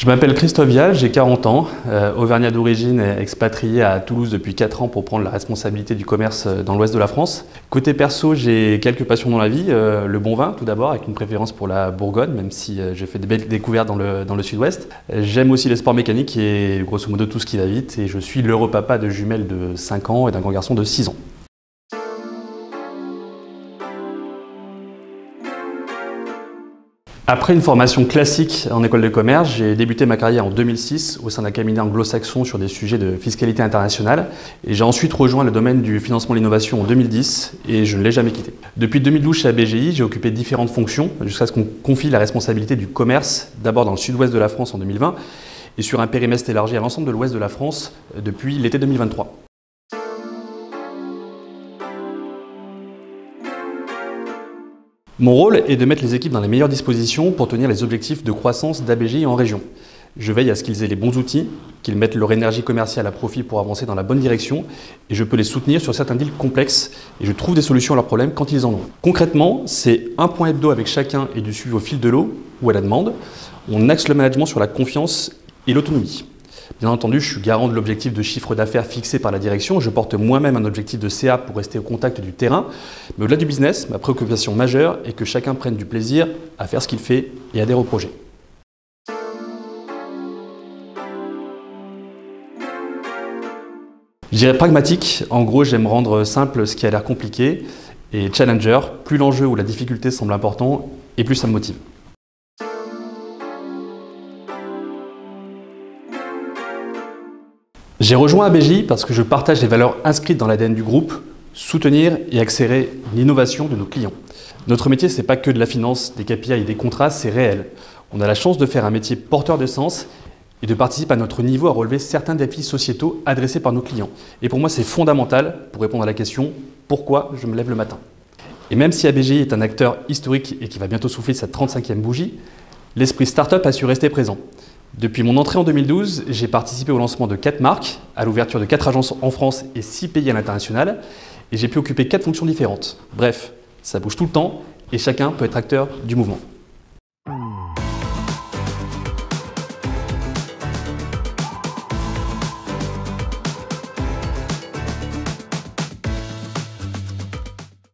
Je m'appelle Christophe Vial, j'ai 40 ans, auvergnat d'origine, expatrié à Toulouse depuis 4 ans pour prendre la responsabilité du commerce dans l'ouest de la France. Côté perso, j'ai quelques passions dans la vie, le bon vin tout d'abord, avec une préférence pour la Bourgogne, même si j'ai fait des belles découvertes dans le sud-ouest. J'aime aussi les sports mécaniques et grosso modo tout ce qui va vite, et je suis l'heureux papa de jumelles de 5 ans et d'un grand garçon de 6 ans. Après une formation classique en école de commerce, j'ai débuté ma carrière en 2006 au sein d'un cabinet anglo-saxon sur des sujets de fiscalité internationale. Et j'ai ensuite rejoint le domaine du financement de l'innovation en 2010 et je ne l'ai jamais quitté. Depuis 2012 chez ABGI, j'ai occupé différentes fonctions jusqu'à ce qu'on confie la responsabilité du commerce, d'abord dans le sud-ouest de la France en 2020 et sur un périmètre élargi à l'ensemble de l'ouest de la France depuis l'été 2023. Mon rôle est de mettre les équipes dans les meilleures dispositions pour tenir les objectifs de croissance d'ABGI en région. Je veille à ce qu'ils aient les bons outils, qu'ils mettent leur énergie commerciale à profit pour avancer dans la bonne direction, et je peux les soutenir sur certains deals complexes et je trouve des solutions à leurs problèmes quand ils en ont. Concrètement, c'est un point hebdo avec chacun et du suivi au fil de l'eau ou à la demande. On axe le management sur la confiance et l'autonomie. Bien entendu, je suis garant de l'objectif de chiffre d'affaires fixé par la direction. Je porte moi-même un objectif de CA pour rester au contact du terrain. Mais au-delà du business, ma préoccupation majeure est que chacun prenne du plaisir à faire ce qu'il fait et adhère au projet. Je dirais pragmatique. En gros, j'aime rendre simple ce qui a l'air compliqué. Et challenger, plus l'enjeu ou la difficulté semble important, et plus ça me motive. J'ai rejoint ABGI parce que je partage les valeurs inscrites dans l'ADN du groupe, soutenir et accélérer l'innovation de nos clients. Notre métier, ce n'est pas que de la finance, des KPI et des contrats, c'est réel. On a la chance de faire un métier porteur de sens et de participer à notre niveau à relever certains défis sociétaux adressés par nos clients. Et pour moi, c'est fondamental pour répondre à la question « Pourquoi je me lève le matin ?» Et même si ABGI est un acteur historique et qui va bientôt souffler sa 35e bougie, l'esprit start-up a su rester présent. Depuis mon entrée en 2012, j'ai participé au lancement de 4 marques, à l'ouverture de 4 agences en France et 6 pays à l'international, et j'ai pu occuper 4 fonctions différentes. Bref, ça bouge tout le temps et chacun peut être acteur du mouvement.